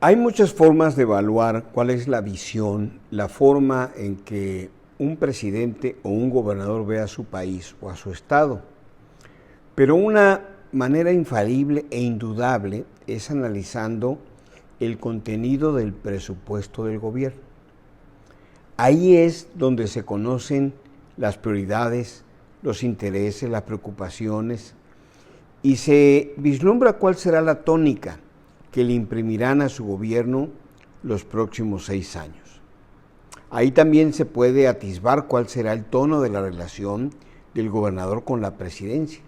Hay muchas formas de evaluar cuál es la visión, la forma en que un presidente o un gobernador ve a su país o a su estado. Pero una manera infalible e indudable es analizando el contenido del presupuesto del gobierno. Ahí es donde se conocen las prioridades, los intereses, las preocupaciones y se vislumbra cuál será la tónica que le imprimirán a su gobierno los próximos 6 años. Ahí también se puede atisbar cuál será el tono de la relación del gobernador con la presidencia.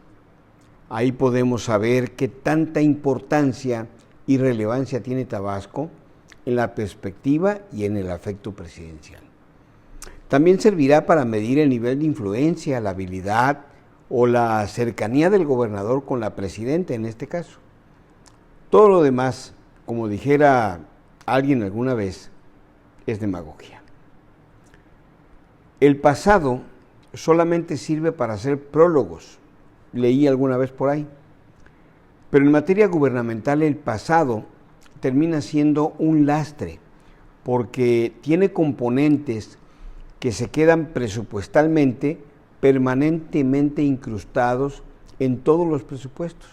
Ahí podemos saber qué tanta importancia y relevancia tiene Tabasco en la perspectiva y en el afecto presidencial. También servirá para medir el nivel de influencia, la habilidad o la cercanía del gobernador con la presidenta en este caso. Todo lo demás, como dijera alguien alguna vez, es demagogia. El pasado solamente sirve para hacer prólogos, leí alguna vez por ahí, pero en materia gubernamental el pasado termina siendo un lastre, porque tiene componentes que se quedan presupuestalmente permanentemente incrustados en todos los presupuestos.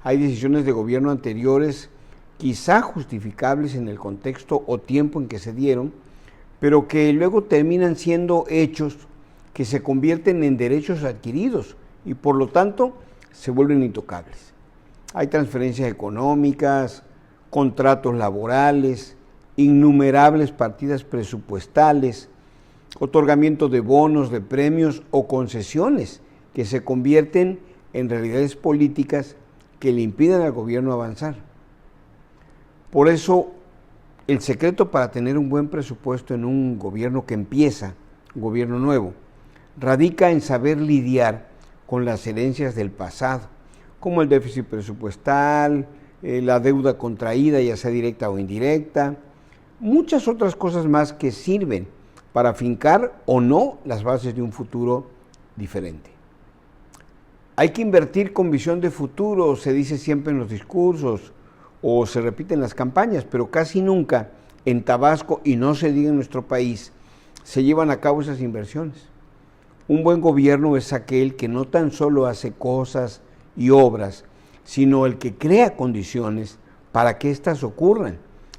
Hay decisiones de gobierno anteriores, quizá justificables en el contexto o tiempo en que se dieron, pero que luego terminan siendo hechos que se convierten en derechos adquiridos y por lo tanto se vuelven intocables. Hay transferencias económicas, contratos laborales, innumerables partidas presupuestales, otorgamiento de bonos, de premios o concesiones que se convierten en realidades políticas que le impiden al gobierno avanzar. Por eso, el secreto para tener un buen presupuesto en un gobierno que empieza, un gobierno nuevo, radica en saber lidiar con las herencias del pasado, como el déficit presupuestal, la deuda contraída, ya sea directa o indirecta, muchas otras cosas más que sirven para fincar o no las bases de un futuro diferente. Hay que invertir con visión de futuro, se dice siempre en los discursos o se repite en las campañas, pero casi nunca en Tabasco, y no se diga en nuestro país, se llevan a cabo esas inversiones. Un buen gobierno es aquel que no tan solo hace cosas y obras, sino el que crea condiciones para que éstas ocurran,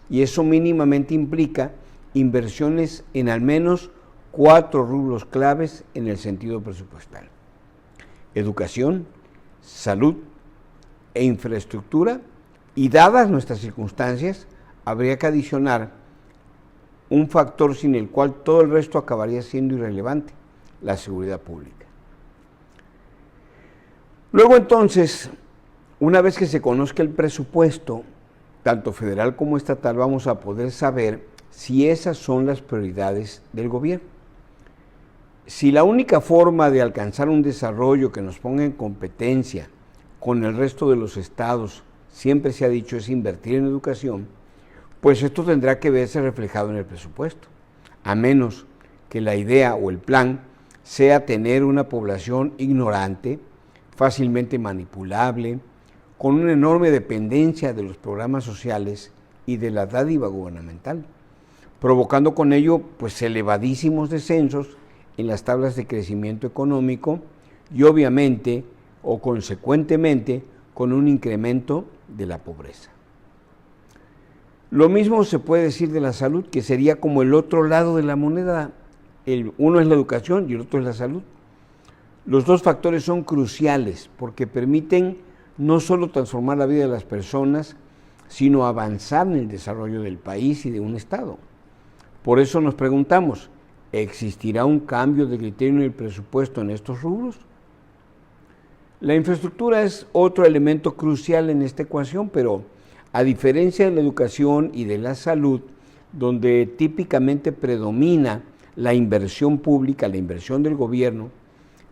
y eso mínimamente implica inversiones en al menos 4 rubros claves en el sentido presupuestal: educación, salud e infraestructura, y dadas nuestras circunstancias, habría que adicionar un factor sin el cual todo el resto acabaría siendo irrelevante: la seguridad pública. Luego entonces, una vez que se conozca el presupuesto, tanto federal como estatal, vamos a poder saber si esas son las prioridades del gobierno. Si la única forma de alcanzar un desarrollo que nos ponga en competencia con el resto de los estados, siempre se ha dicho, es invertir en educación, pues esto tendrá que verse reflejado en el presupuesto, a menos que la idea o el plan sea tener una población ignorante, fácilmente manipulable, con una enorme dependencia de los programas sociales y de la dádiva gubernamental, provocando con ello pues elevadísimos descensos en las tablas de crecimiento económico y obviamente o consecuentemente con un incremento de la pobreza. Lo mismo se puede decir de la salud, que sería como el otro lado de la moneda. Uno es la educación y el otro es la salud. Los dos factores son cruciales porque permiten no solo transformar la vida de las personas, sino avanzar en el desarrollo del país y de un estado. Por eso nos preguntamos, ¿existirá un cambio de criterio en el presupuesto en estos rubros? La infraestructura es otro elemento crucial en esta ecuación, pero a diferencia de la educación y de la salud, donde típicamente predomina la inversión pública, la inversión del gobierno,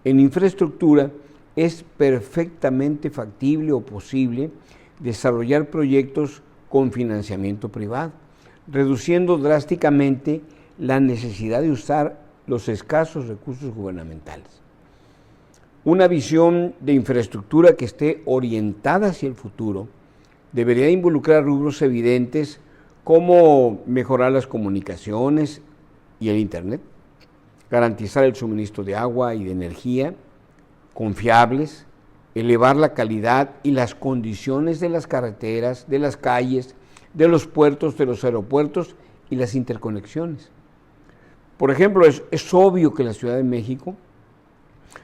en infraestructura es perfectamente factible o posible desarrollar proyectos con financiamiento privado, reduciendo drásticamente la necesidad de usar los escasos recursos gubernamentales. Una visión de infraestructura que esté orientada hacia el futuro debería involucrar rubros evidentes cómo mejorar las comunicaciones y el Internet, garantizar el suministro de agua y de energía confiables, elevar la calidad y las condiciones de las carreteras, de las calles, de los puertos, de los aeropuertos y las interconexiones. Por ejemplo, es obvio que la Ciudad de México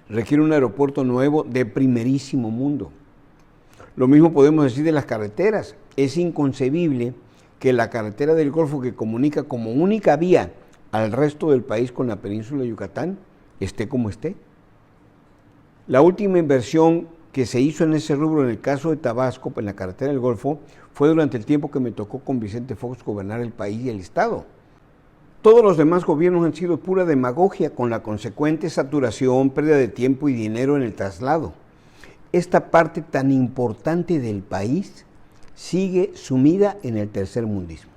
requiere un aeropuerto nuevo de primerísimo mundo. Lo mismo podemos decir de las carreteras. Es inconcebible que la carretera del Golfo, que comunica como única vía al resto del país con la península de Yucatán, esté como esté. La última inversión que se hizo en ese rubro, en el caso de Tabasco, en la carretera del Golfo, fue durante el tiempo que me tocó con Vicente Fox gobernar el país y el Estado. Todos los demás gobiernos han sido pura demagogia, con la consecuente saturación, pérdida de tiempo y dinero en el traslado. Esta parte tan importante del país sigue sumida en el tercermundismo.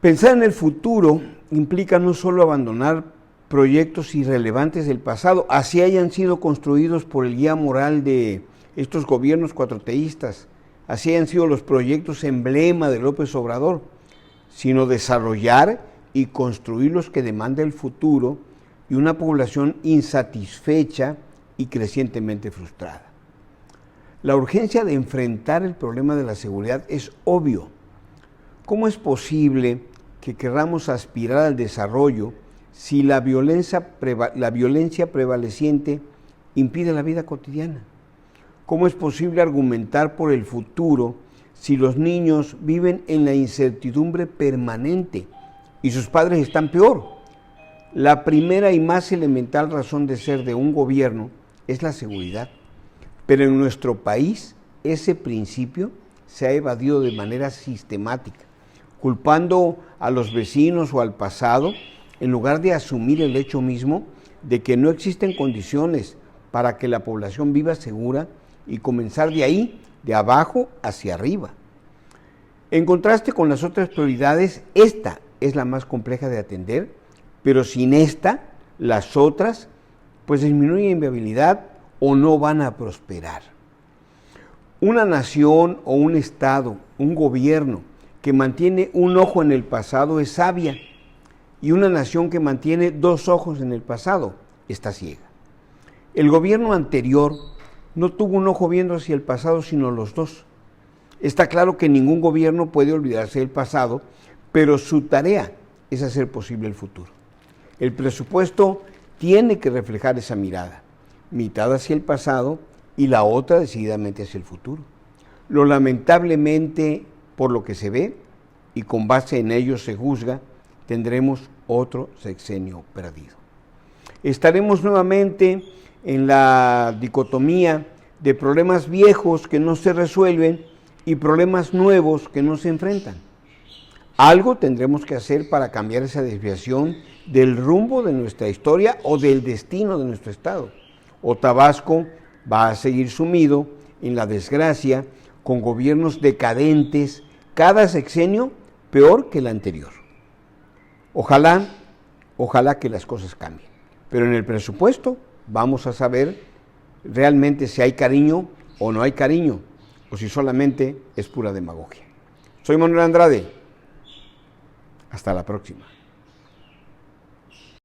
Pensar en el futuro implica no solo abandonar proyectos irrelevantes del pasado, así hayan sido construidos por el guía moral de estos gobiernos cuatroteístas, así hayan sido los proyectos emblema de López Obrador, sino desarrollar y construir los que demanda el futuro y una población insatisfecha y crecientemente frustrada. La urgencia de enfrentar el problema de la seguridad es obvio. ¿Cómo es posible que querramos aspirar al desarrollo si la violencia prevaleciente impide la vida cotidiana? ¿Cómo es posible argumentar por el futuro si los niños viven en la incertidumbre permanente y sus padres están peor? La primera y más elemental razón de ser de un gobierno es la seguridad, pero en nuestro país ese principio se ha evadido de manera sistemática, culpando a los vecinos o al pasado, en lugar de asumir el hecho mismo de que no existen condiciones para que la población viva segura y comenzar de ahí, de abajo hacia arriba. En contraste con las otras prioridades, esta es la más compleja de atender, pero sin esta, las otras pues disminuyen en viabilidad o no van a prosperar. Una nación o un estado, un gobierno que mantiene un ojo en el pasado es sabia, y una nación que mantiene dos ojos en el pasado está ciega. El gobierno anterior no tuvo un ojo viendo hacia el pasado, sino los dos. Está claro que ningún gobierno puede olvidarse del pasado, pero su tarea es hacer posible el futuro. El presupuesto tiene que reflejar esa mirada, mitad hacia el pasado y la otra decididamente hacia el futuro. Lo lamentablemente, por lo que se ve, y con base en ello se juzga, tendremos otro sexenio perdido. Estaremos nuevamente en la dicotomía de problemas viejos que no se resuelven y problemas nuevos que no se enfrentan. Algo tendremos que hacer para cambiar esa desviación del rumbo de nuestra historia o del destino de nuestro estado. O Tabasco va a seguir sumido en la desgracia con gobiernos decadentes, cada sexenio peor que el anterior. Ojalá que las cosas cambien. Pero en el presupuesto vamos a saber realmente si hay cariño o no hay cariño, o si solamente es pura demagogia. Soy Manuel Andrade. Hasta la próxima.